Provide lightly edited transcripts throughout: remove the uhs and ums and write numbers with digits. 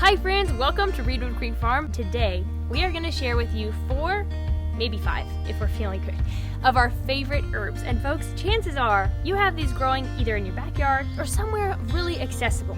Hi friends, welcome to Redwood Creek Farm. Today, we are going to share with you 4, maybe 5 if we're feeling good, of our favorite herbs. And folks, chances are you have these growing either in your backyard or somewhere really accessible.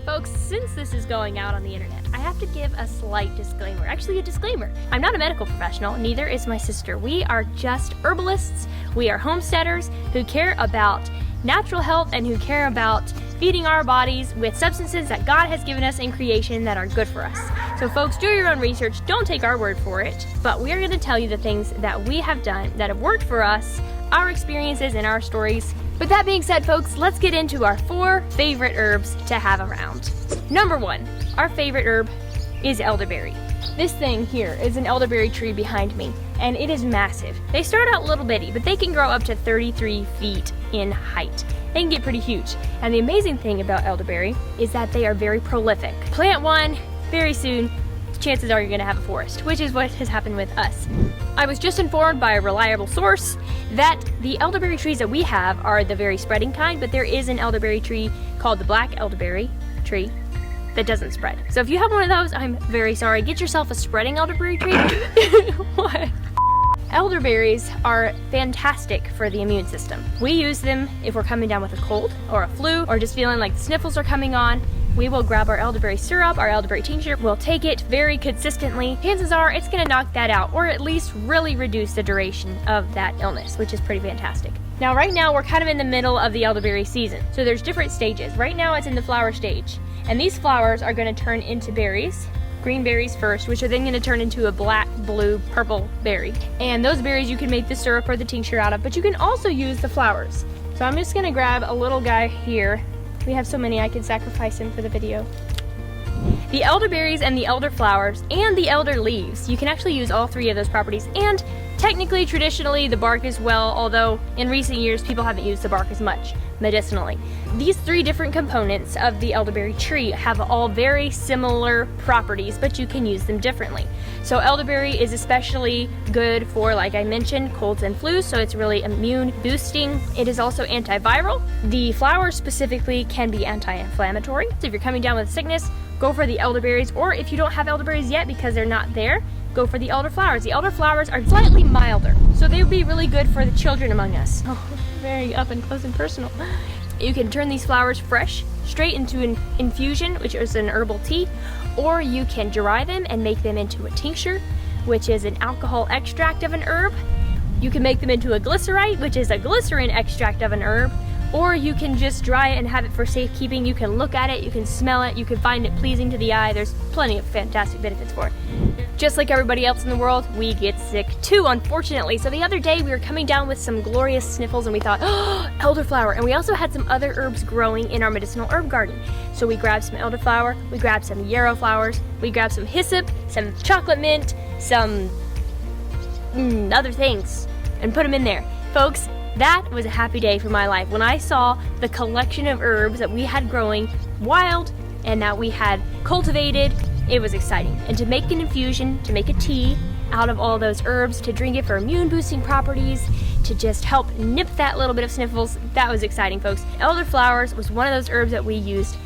Folks, since this is going out on the internet, I have to give a slight disclaimer. Actually, a disclaimer. I'm not a medical professional, neither is my sister. We are just herbalists. We are homesteaders who care about natural health and who care about feeding our bodies with substances that God has given us in creation that are good for us. So folks, do your own research. Don't take our word for it, but we are going to tell you the things that we have done that have worked for us, our experiences and our stories. With that being said, folks, let's get into our 4 favorite herbs to have around. Number 1, our favorite herb is elderberry. This thing here is an elderberry tree behind me, and it is massive. They start out little bitty, but they can grow up to 33 feet in height. They can get pretty huge. And the amazing thing about elderberry is that they are very prolific. Plant one, very soon, chances are you're gonna have a forest, which is what has happened with us. I was just informed by a reliable source that the elderberry trees that we have are the very spreading kind, but there is an elderberry tree called the black elderberry tree that doesn't spread. So if you have one of those, I'm very sorry. Get yourself a spreading elderberry tree. What? Elderberries are fantastic for the immune system. We use them if we're coming down with a cold or a flu or just feeling like the sniffles are coming on. We will grab our elderberry syrup, our elderberry tincture, we'll take it very consistently. Chances are it's gonna knock that out or at least really reduce the duration of that illness, which is pretty fantastic. Now right now we're kind of in the middle of the elderberry season. So there's different stages. Right now it's in the flower stage. And these flowers are gonna turn into berries. Green berries first, which are then going to turn into a black, blue, purple berry. And those berries you can make the syrup or the tincture out of, but you can also use the flowers. So I'm just going to grab a little guy here. We have so many I can sacrifice him for the video. The elderberries and the elderflowers and the elder leaves, you can actually use all 3 of those properties, and technically, traditionally, the bark as well, although in recent years people haven't used the bark as much medicinally. These 3 different components of the elderberry tree have all very similar properties, but you can use them differently. So elderberry is especially good for, like I mentioned, colds and flus, so it's really immune boosting. It is also antiviral. The flowers specifically can be anti-inflammatory. So if you're coming down with sickness, go for the elderberries, or if you don't have elderberries yet because they're not there, go for the elderflowers. The elderflowers are slightly milder, so they would be really good for the children among us. Oh, very up and close and personal. You can turn these flowers fresh, straight into an infusion, which is an herbal tea, or you can dry them and make them into a tincture, which is an alcohol extract of an herb. You can make them into a glycerite, which is a glycerin extract of an herb, or you can just dry it and have it for safekeeping. You can look at it, you can smell it, you can find it pleasing to the eye. There's plenty of fantastic benefits for it. Just like everybody else in the world, we get sick too, unfortunately. So the other day we were coming down with some glorious sniffles and we thought, oh, elderflower. And we also had some other herbs growing in our medicinal herb garden. So we grabbed some elderflower, we grabbed some yarrow flowers, we grabbed some hyssop, some chocolate mint, some other things, and put them in there. Folks, that was a happy day for my life when I saw the collection of herbs that we had growing wild and that we had cultivated. It was exciting. And to make an infusion, to make a tea out of all those herbs, to drink it for immune boosting properties, to just help nip that little bit of sniffles, that was exciting, folks. Elderflowers was one of those herbs that we used,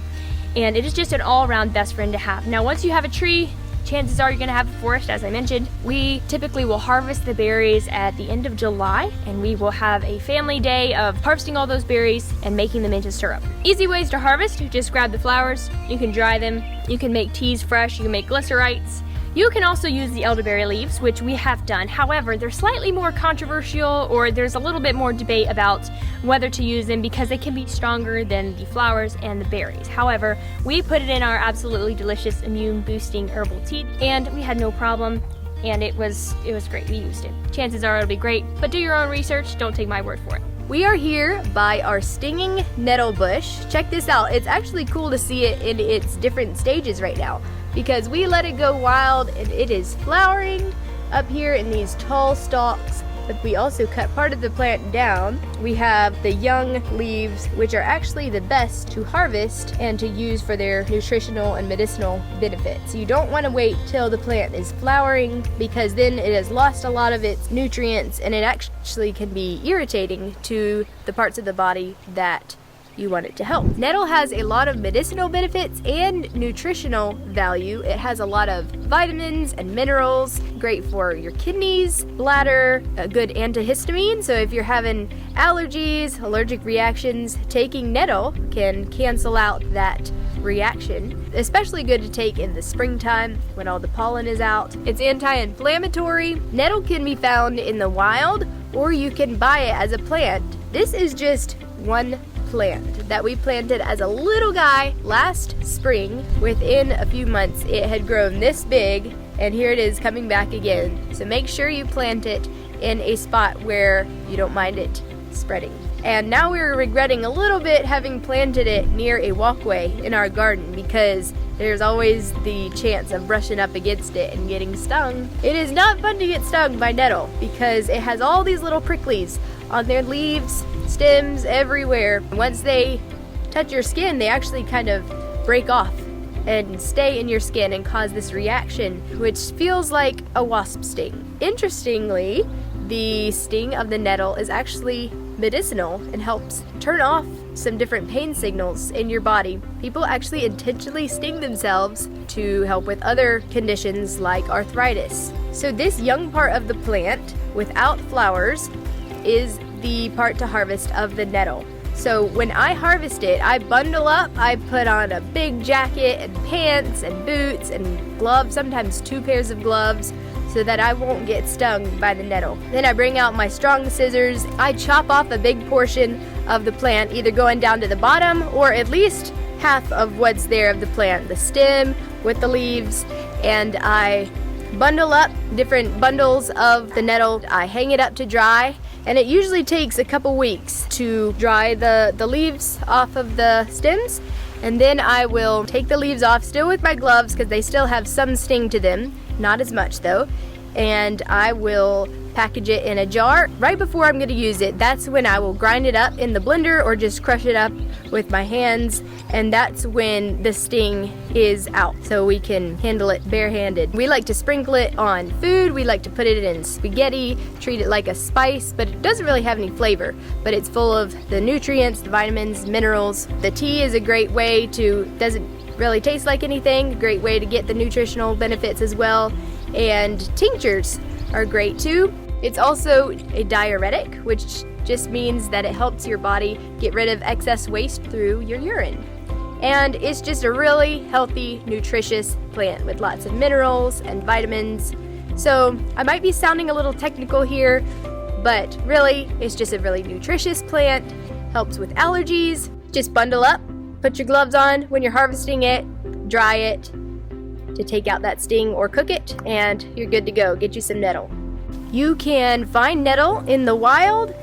and it is just an all-around best friend to have. Now, once you have a tree, chances are you're gonna have a forest, as I mentioned. We typically will harvest the berries at the end of July, and we will have a family day of harvesting all those berries and making them into syrup. Easy ways to harvest, just grab the flowers, you can dry them, you can make teas fresh, you can make glycerites. You can also use the elderberry leaves, which we have done. However, they're slightly more controversial, or there's a little bit more debate about whether to use them because they can be stronger than the flowers and the berries. However, we put it in our absolutely delicious immune boosting herbal tea, and we had no problem, and it was great. We used it. Chances are it'll be great, but do your own research. Don't take my word for it. We are here by our stinging nettle bush. Check this out. It's actually cool to see it in its different stages right now, because we let it go wild and it is flowering up here in these tall stalks, but we also cut part of the plant down. We have the young leaves, which are actually the best to harvest and to use for their nutritional and medicinal benefits. You don't want to wait till the plant is flowering, because then it has lost a lot of its nutrients and it actually can be irritating to the parts of the body that you want it to help. Nettle has a lot of medicinal benefits and nutritional value. It has a lot of vitamins and minerals, great for your kidneys, bladder, a good antihistamine. So if you're having allergies, allergic reactions, taking nettle can cancel out that reaction. Especially good to take in the springtime when all the pollen is out. It's anti-inflammatory. Nettle can be found in the wild, or you can buy it as a plant. This is just one plant that we planted as a little guy last spring. Within a few months it had grown this big, and here it is coming back again. So make sure you plant it in a spot where you don't mind it spreading. And now we're regretting a little bit having planted it near a walkway in our garden, because there's always the chance of brushing up against it and getting stung. It is not fun to get stung by nettle because it has all these little pricklies on their leaves, stems, everywhere. Once they touch your skin, they actually kind of break off and stay in your skin and cause this reaction, which feels like a wasp sting. Interestingly, the sting of the nettle is actually medicinal and helps turn off some different pain signals in your body. People actually intentionally sting themselves to help with other conditions like arthritis. So this young part of the plant without flowers is the part to harvest of the nettle. So when I harvest it, I bundle up, I put on a big jacket and pants and boots and gloves, sometimes 2 pairs of gloves, so that I won't get stung by the nettle. Then I bring out my strong scissors. I chop off a big portion of the plant, either going down to the bottom or at least half of what's there of the plant, the stem with the leaves, and I bundle up different bundles of the nettle. I hang it up to dry, and it usually takes a couple weeks to dry the leaves off of the stems. And then I will take the leaves off, still with my gloves because they still have some sting to them, not as much though, and I will package it in a jar. Right before I'm going to use it, that's when I will grind it up in the blender or just crush it up with my hands, and that's when the sting is out, so we can handle it barehanded. We like to sprinkle it on food, we like to put it in spaghetti, treat it like a spice, but it doesn't really have any flavor, but it's full of the nutrients, the vitamins, minerals. The tea is a great way to, doesn't really taste like anything, a great way to get the nutritional benefits as well, and tinctures are great too. It's also a diuretic, which just means that it helps your body get rid of excess waste through your urine. And it's just a really healthy, nutritious plant with lots of minerals and vitamins. So I might be sounding a little technical here, but really it's just a really nutritious plant, helps with allergies. Just bundle up, put your gloves on when you're harvesting it, dry it to take out that sting or cook it, and you're good to go. Get you some nettle. You can find nettle in the wild,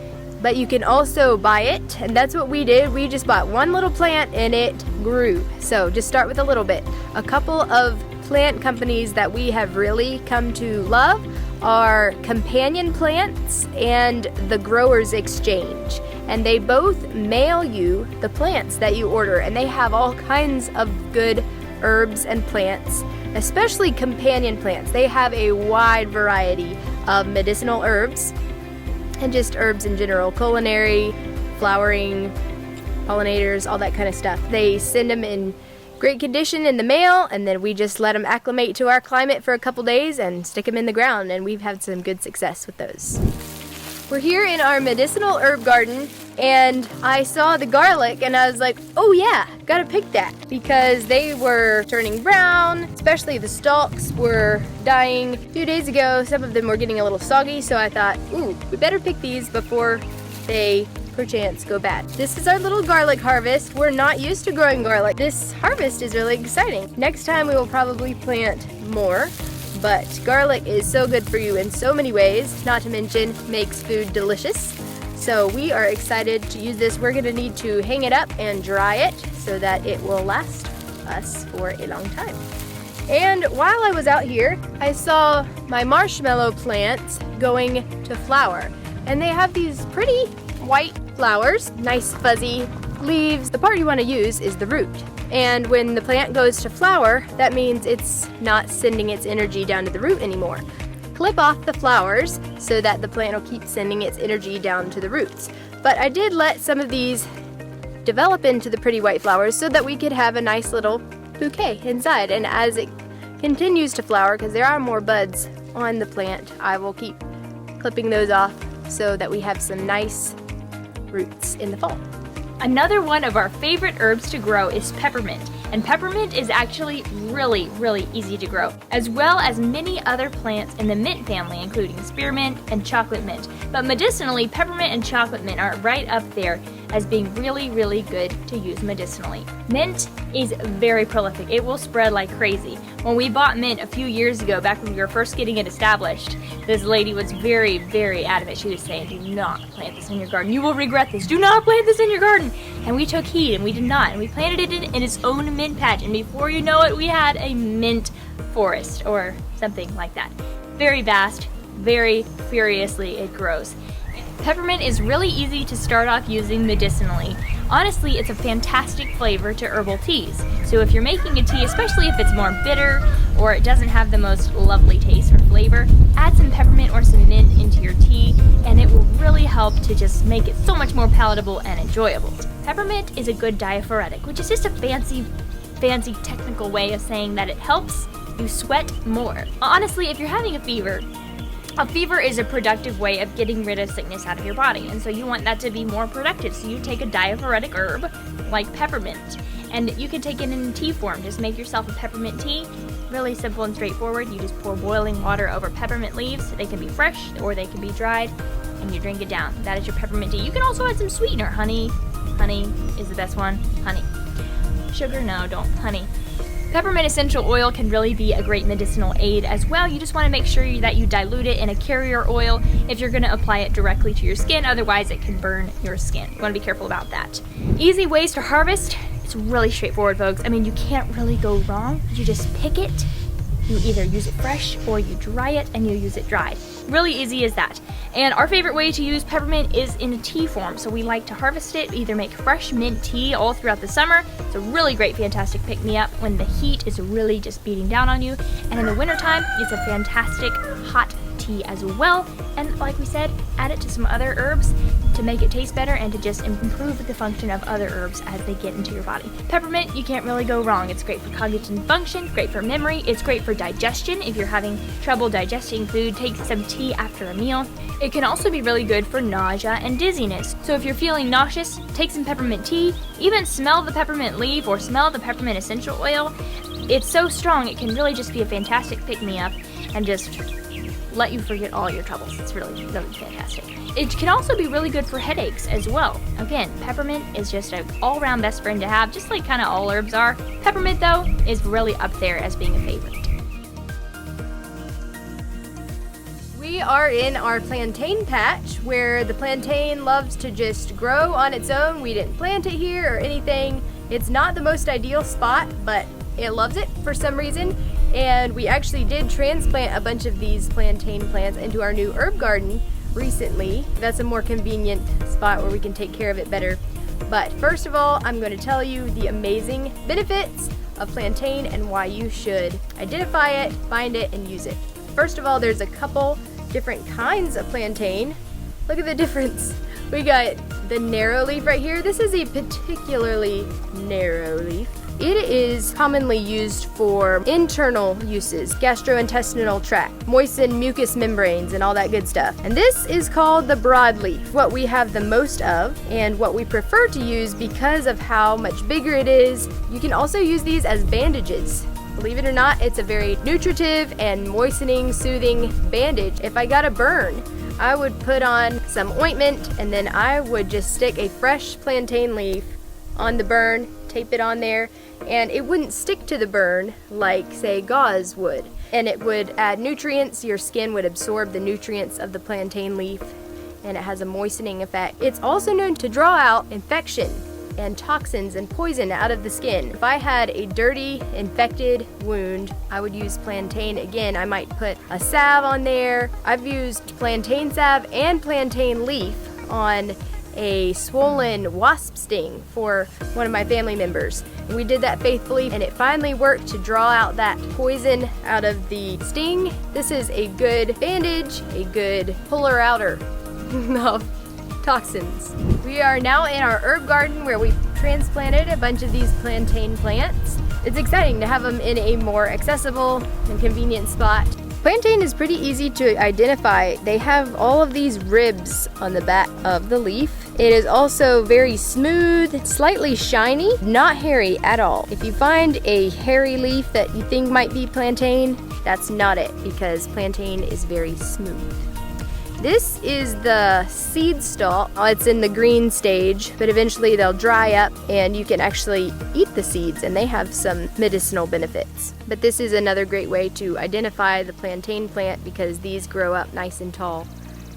but you can also buy it, and that's what we did. We just bought one little plant and it grew. So just start with a little bit. A couple of plant companies that we have really come to love are Companion Plants and the Growers Exchange, and they both mail you the plants that you order, and they have all kinds of good herbs and plants, especially companion plants. They have a wide variety of medicinal herbs and just herbs in general, culinary, flowering, pollinators, all that kind of stuff. They send them in great condition in the mail, and then we just let them acclimate to our climate for a couple days and stick them in the ground, and we've had some good success with those. We're here in our medicinal herb garden, and I saw the garlic and I was like, oh yeah, gotta pick that, because they were turning brown, especially the stalks were dying. 2 days ago, some of them were getting a little soggy, so I thought, ooh, we better pick these before they perchance go bad. This is our little garlic harvest. We're not used to growing garlic. This harvest is really exciting. Next time we will probably plant more, but garlic is so good for you in so many ways, not to mention makes food delicious. So we are excited to use this. We're gonna need to hang it up and dry it so that it will last us for a long time. And while I was out here, I saw my marshmallow plants going to flower. And they have these pretty white flowers, nice fuzzy leaves. The part you want to use is the root. And when the plant goes to flower, that means it's not sending its energy down to the root anymore. Clip off the flowers so that the plant will keep sending its energy down to the roots. But I did let some of these develop into the pretty white flowers so that we could have a nice little bouquet inside. And as it continues to flower, because there are more buds on the plant, I will keep clipping those off so that we have some nice roots in the fall. Another one of our favorite herbs to grow is peppermint. And peppermint is actually really easy to grow, as well as many other plants in the mint family, including spearmint and chocolate mint. But medicinally, peppermint and chocolate mint are right up there as being really good to use medicinally. Mint is very prolific. It will spread like crazy. When we bought mint a few years ago, back when we were first getting it established, this lady was very adamant. She was saying, do not plant this in your garden. You will regret this. Do not plant this in your garden. And we took heed, and we did not. And we planted it in its own mint patch. And before you know it, we had a mint forest or something like that. Very vast, very furiously it grows. Peppermint is really easy to start off using medicinally. Honestly, it's a fantastic flavor to herbal teas. So if you're making a tea, especially if it's more bitter or it doesn't have the most lovely taste or flavor, add some peppermint or some mint into your tea and it will really help to just make it so much more palatable and enjoyable. Peppermint is a good diaphoretic, which is just a fancy technical way of saying that it helps you sweat more. Honestly, if you're having a fever is a productive way of getting rid of sickness out of your body, and so you want that to be more productive. So you take a diaphoretic herb like peppermint, and you can take it in tea form. Just make yourself a peppermint tea. Really simple and straightforward. You just pour boiling water over peppermint leaves. They can be fresh or they can be dried, and you drink it down. That is your peppermint tea. You can also add some sweetener. Honey is the best one. Honey. Sugar, no, don't. Honey. Peppermint essential oil can really be a great medicinal aid as well. You just want to make sure that you dilute it in a carrier oil if you're going to apply it directly to your skin, otherwise it can burn your skin. You want to be careful about that. Easy ways to harvest. It's really straightforward, folks. I mean, you can't really go wrong. You just pick it, you either use it fresh or you dry it and you use it dried. Really easy as that. And our favorite way to use peppermint is in a tea form. So we like to harvest it, either make fresh mint tea all throughout the summer. It's a really great, fantastic pick-me-up when the heat is really just beating down on you. And in the wintertime, it's a fantastic hot tea as well. And like we said, add it to some other herbs to make it taste better and to just improve the function of other herbs as they get into your body. Peppermint, you can't really go wrong. It's great for cognitive function, great for memory, it's great for digestion. If you're having trouble digesting food, take some tea after a meal. It can also be really good for nausea and dizziness. So if you're feeling nauseous, take some peppermint tea, even smell the peppermint leaf or smell the peppermint essential oil. It's so strong, it can really just be a fantastic pick-me-up and just let you forget all your troubles. It's really fantastic. It can also be really good for headaches as well. Again, peppermint is just an all-around best friend to have, just like kind of all herbs are. Peppermint, though, is really up there as being a favorite. We are in our plantain patch where the plantain loves to just grow on its own. We didn't plant it here or anything. It's not the most ideal spot, but it loves it for some reason. And we actually did transplant a bunch of these plantain plants into our new herb garden recently. That's a more convenient spot where we can take care of it better. But first of all, I'm going to tell you the amazing benefits of plantain and why you should identify it, find it, and use it. First of all, there's a couple different kinds of plantain. Look at the difference. We got the narrow leaf right here. This is a particularly narrow leaf. It is commonly used for internal uses, gastrointestinal tract, moisten mucous membranes, and all that good stuff. And this is called the broadleaf, what we have the most of and what we prefer to use because of how much bigger it is. You can also use these as bandages. Believe it or not, it's a very nutritive and moistening, soothing bandage. If I got a burn, I would put on some ointment and then I would just stick a fresh plantain leaf on the burn, tape it on there, and it wouldn't stick to the burn like, say, gauze would. And it would add nutrients. Your skin would absorb the nutrients of the plantain leaf, and it has a moistening effect. It's also known to draw out infection and toxins and poison out of the skin. If I had a dirty, infected wound, I would use plantain. Again, I might put a salve on there. I've used plantain salve and plantain leaf on a swollen wasp sting for one of my family members. And we did that faithfully, and it finally worked to draw out that poison out of the sting. This is a good bandage, a good puller-outer of toxins. We are now in our herb garden where we transplanted a bunch of these plantain plants. It's exciting to have them in a more accessible and convenient spot. Plantain is pretty easy to identify. They have all of these ribs on the back of the leaf. It is also very smooth, slightly shiny, not hairy at all. If you find a hairy leaf that you think might be plantain, that's not it, because plantain is very smooth. This is the seed stalk. It's in the green stage, but eventually they'll dry up and you can actually eat the seeds, and they have some medicinal benefits. But this is another great way to identify the plantain plant because these grow up nice and tall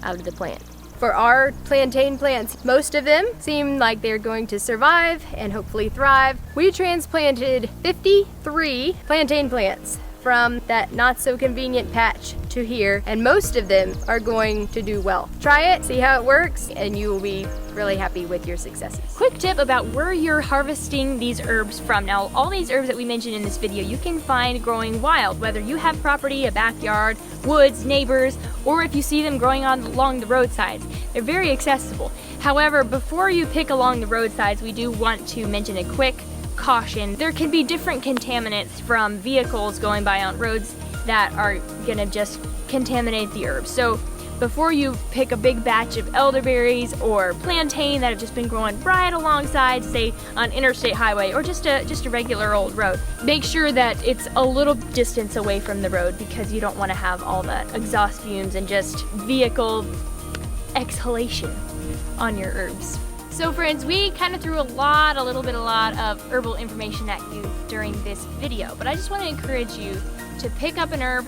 out of the plant. For our plantain plants, most of them seem like they're going to survive and hopefully thrive. We transplanted 53 plantain plants from that not so convenient patch to here, and most of them are going to do well. Try it, see how it works, and you will be really happy with your successes. Quick tip about where you're harvesting these herbs from. Now, all these herbs that we mentioned in this video, you can find growing wild, whether you have property, a backyard, woods, neighbors, or if you see them growing along the roadsides. They're very accessible. However, before you pick along the roadsides, we do want to mention a quick caution. There can be different contaminants from vehicles going by on roads that are gonna just contaminate the herbs. So before you pick a big batch of elderberries or plantain that have just been growing right alongside, say, on interstate highway or just a regular old road, make sure that it's a little distance away from the road, because you don't want to have all that exhaust fumes and just vehicle exhalation on your herbs. So friends, we kind of threw a lot of herbal information at you during this video, but I just want to encourage you to pick up an herb,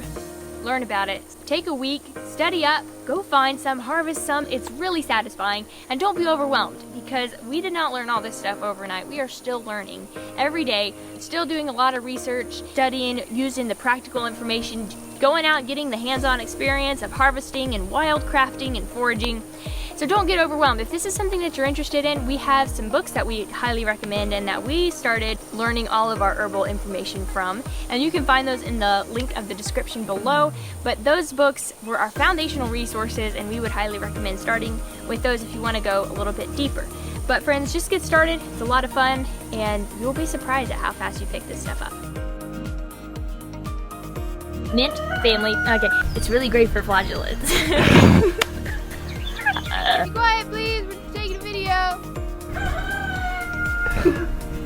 learn about it, take a week, study up, go find some, harvest some. It's really satisfying, and don't be overwhelmed, because we did not learn all this stuff overnight. We are still learning every day, still doing a lot of research, studying, using the practical information, going out, getting the hands-on experience of harvesting and wildcrafting and foraging. So don't get overwhelmed. If this is something that you're interested in, we have some books that we highly recommend and that we started learning all of our herbal information from. And you can find those in the link of the description below. But those books were our foundational resources, and we would highly recommend starting with those if you want to go a little bit deeper. But friends, just get started. It's a lot of fun, and you'll be surprised at how fast you pick this stuff up. Mint family. Okay, it's really great for flagellates. Be quiet, please. We're taking a video.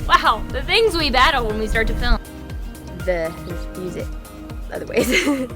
Wow, the things we battle when we start to film. Use it other ways.